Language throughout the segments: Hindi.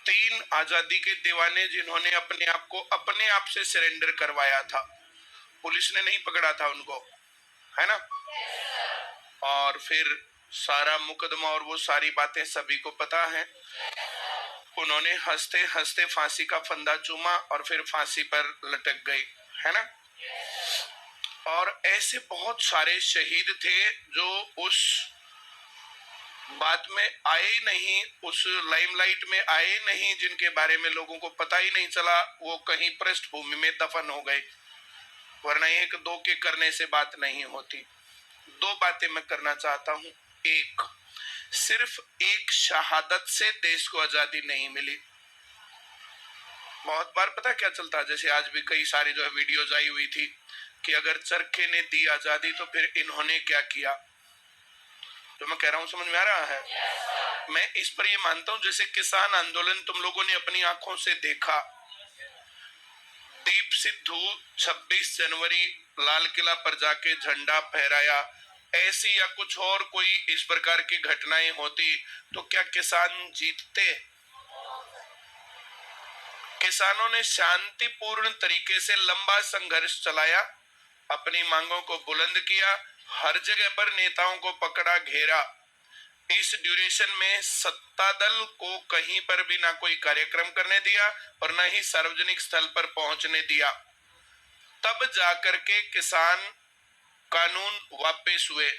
3 आजादी के दीवाने जिन्होंने अपने आप को अपने आप से सरेंडर करवाया था, पुलिस ने नहीं पकड़ा था उनको, है ना। और फिर सारा मुकदमा और वो सारी बातें सभी को पता है। उन्होंने हंसते हंसते फांसी का फंदा चूमा और फिर फांसी पर लटक गए, है ना। और ऐसे बहुत सारे शहीद थे जो उस बात में आए नहीं, उस लाइमलाइट में आए नहीं, जिनके बारे में लोगों को पता ही नहीं चला, वो कहीं पृष्ठभूमि में दफन हो गए। वरना एक दो के करने से बात नहीं होती। 2 बातें मैं करना चाहता हूं। एक, सिर्फ एक शहादत से देश को आजादी नहीं मिली। बहुत बार पता क्या चलता है, जैसे आज भी कई सारी जो है वीडियोज आई हुई थी कि अगर चरखे ने दी आजादी तो फिर इन्होंने क्या किया। जो मैं कह रहा हूं समझ में आ रहा है? मैं इस पर ये मानता हूं, जैसे किसान आंदोलन तुम लोगों ने अपनी आंखों से देखा, दीप सिद्धू 26 जनवरी लाल किला पर जाके झंडा फहराया, ऐसी या कुछ और कोई इस प्रकार की घटनाएं होती तो क्या किसान जीतते? किसानों ने शांतिपूर्ण तरीके से लंबा संघर्ष चलाया, अपनी मांगों को बुलंद किया, हर जगह पर नेताओं को पकड़ा, घेरा। इस ड्यूरेशन में सत्ता दल को कहीं पर भी ना कोई कार्यक्रम करने दिया और ना ही सार्वजनिक स्थल पर पहुंचने दिया। तब जाकर के किसान कानून वापस हुए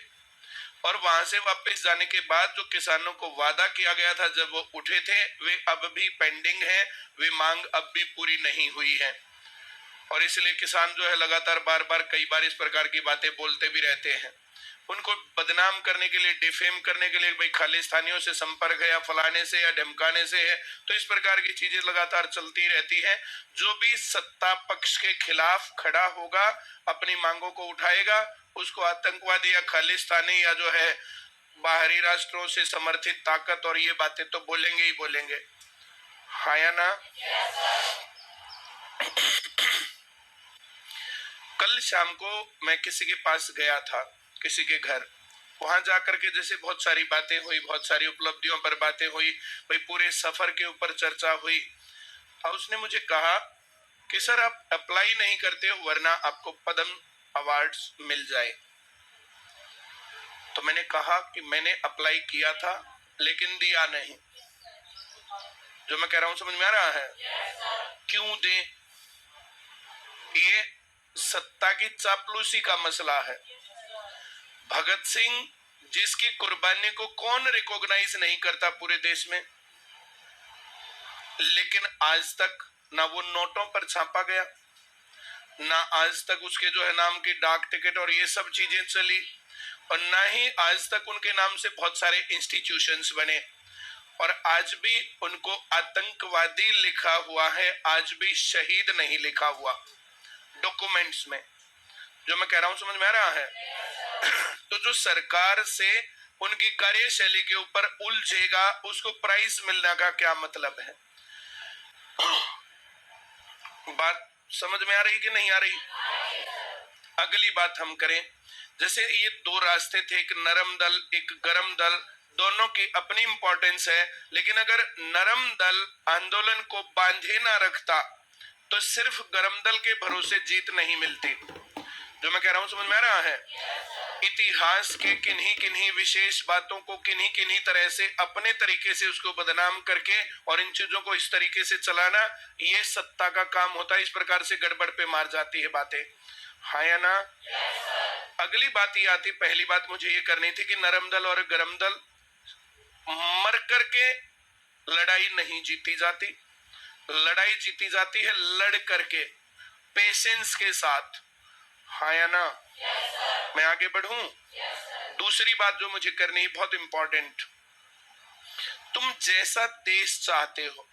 और वहां से वापस जाने के बाद जो किसानों को वादा किया गया था जब वो उठे थे, वे अब भी पेंडिंग है, वे मांग अब भी पूरी नहीं हुई है। और इसलिए किसान जो है लगातार बार बार कई बार इस प्रकार की बातें बोलते भी रहते हैं। उनको बदनाम करने के लिए, डिफेम करने के लिए, भाई खालिस्तानियों से संपर्क है या फलाने से या धमकाने से है, तो इस प्रकार की चीजें लगातार चलती रहती है। जो भी सत्ता पक्ष के खिलाफ खड़ा होगा, अपनी मांगों को उठाएगा, उसको आतंकवादी या खालिस्तानी या जो है बाहरी राष्ट्रों से समर्थित ताकत और ये बातें तो बोलेंगे ही बोलेंगे, हाँ या ना। कल शाम को मैं किसी के पास गया था, किसी के घर, वहां जाकर के जैसे बहुत सारी बातें हुई, बहुत सारी उपलब्धियों पर बातें हुई, भाई पूरे सफर के ऊपर चर्चा हुई। और उसने मुझे कहा कि सर आप अप्लाई नहीं करते हो वरना आपको पद्म अवार्ड्स मिल जाए। तो मैंने कहा कि मैंने अप्लाई किया था लेकिन दिया नहीं। जो मैं कह रहा हूं समझ में आ रहा है? क्यों दे? ये सत्ता की चापलूसी का मसला है। भगत सिंह जिसकी कुर्बानी को कौन रिकॉग्नाइज नहीं करता पूरे देश में, लेकिन आज तक ना वो नोटों पर छापा गया, ना आज तक उसके जो है नाम की डाक टिकट और ये सब चीजें चली, और ना ही आज तक उनके नाम से बहुत सारे इंस्टीट्यूशंस बने। और आज भी उनको आतंकवादी लिखा हुआ है, आज भी शहीद नहीं लिखा हुआ डॉक्यूमेंट्स में। जो मैं कह रहा हूं समझ में आ रहा है? तो जो सरकार से उनकी कार्यशैली के ऊपर उलझेगा, उसको प्राइज मिलने का क्या मतलब है? बात समझ में आ रही कि नहीं आ रही? अगली बात हम करें, जैसे ये 2 रास्ते थे, एक नरम दल एक गरम दल, दोनों की अपनी इंपॉर्टेंस है, लेकिन अगर नरम दल आंदोलन को बांधे ना रखता तो सिर्फ गरम दल के भरोसे जीत नहीं मिलती। जो मैं कह रहा हूं समझ में आ रहा है? इतिहास के किन्हीं किन्हीं विशेष बातों को किन्हीं किन्हीं तरह से अपने तरीके से उसको बदनाम करके और इन चीजों को इस तरीके से चलाना, ये सत्ता का काम होता है। इस प्रकार से गड़बड़ पे मार जाती है बातें, हाँ या ना? अगली बात ये आती, पहली बात मुझे ये करनी थी कि नरम दल और गरम दल मर करके लड़ाई नहीं जीती जाती, लड़ाई जीती जाती है लड़ करके, पेशेंस के साथ, हाँ या ना? मैं आगे बढ़ूं? दूसरी बात जो मुझे करनी है बहुत इंपॉर्टेंट, तुम जैसा देश चाहते हो,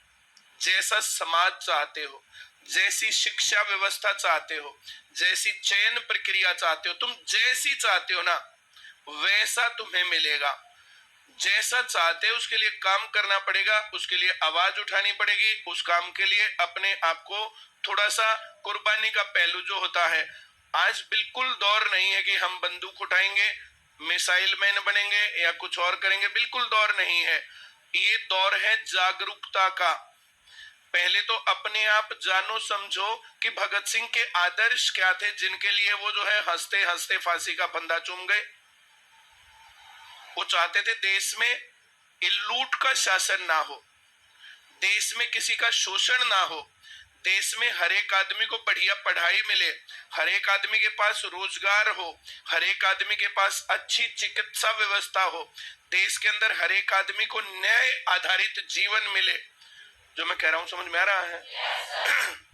जैसा समाज चाहते हो, जैसी शिक्षा व्यवस्था चाहते हो, जैसी चयन प्रक्रिया चाहते हो, तुम जैसी चाहते हो ना वैसा तुम्हें मिलेगा। जैसा चाहते हो उसके लिए काम करना पड़ेगा, उसके लिए आवाज उठानी पड़ेगी, उस काम के लिए अपने आप को थोड़ा सा कुर्बानी का पहलू जो होता है। आज बिल्कुल दौर नहीं है कि हम बंदूक उठाएंगे, मिसाइल मैन बनेंगे या कुछ और करेंगे, बिल्कुल दौर नहीं है। ये दौर है जागरूकता का, पहले तो अपने आप जानो समझो कि भगत सिंह के आदर्श क्या थे, जिनके लिए वो जो है हंसते हंसते फांसी का फंदा चूम गए। वो चाहते थे देश में लूट का शासन ना हो, देश में किसी का शोषण ना हो, देश में हर एक आदमी को बढ़िया पढ़ाई मिले, हर एक आदमी के पास रोजगार हो, हर एक आदमी के पास अच्छी चिकित्सा व्यवस्था हो, देश के अंदर हर एक आदमी को न्याय आधारित जीवन मिले। जो मैं कह रहा हूं समझ में आ रहा है?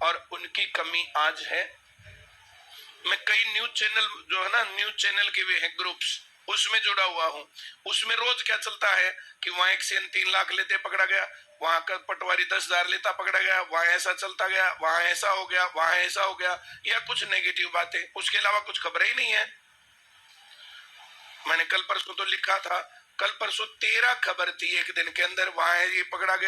और उनकी कमी आज है। मैं कई न्यूज चैनल जो है ना, न्यूज चैनल के भी हैं ग्रुप्स, उसमें जुड़ा हुआ हूं। उसमें रोज क्या चलता है कि वहां एक सेन 3 लाख लेते पकड़ा गया, वहां का पटवारी 10,000 लेता पकड़ा गया, वहां ऐसा चलता गया, वहां ऐसा हो गया, वहां ऐसा हो गया, या कुछ नेगेटिव बातें, उसके अलावा कुछ खबरें ही नहीं है। मैंने कल परसों तो लिखा था, कल परसों 13 खबर थी एक दिन के अंदर, वहां ये पकड़ा गया,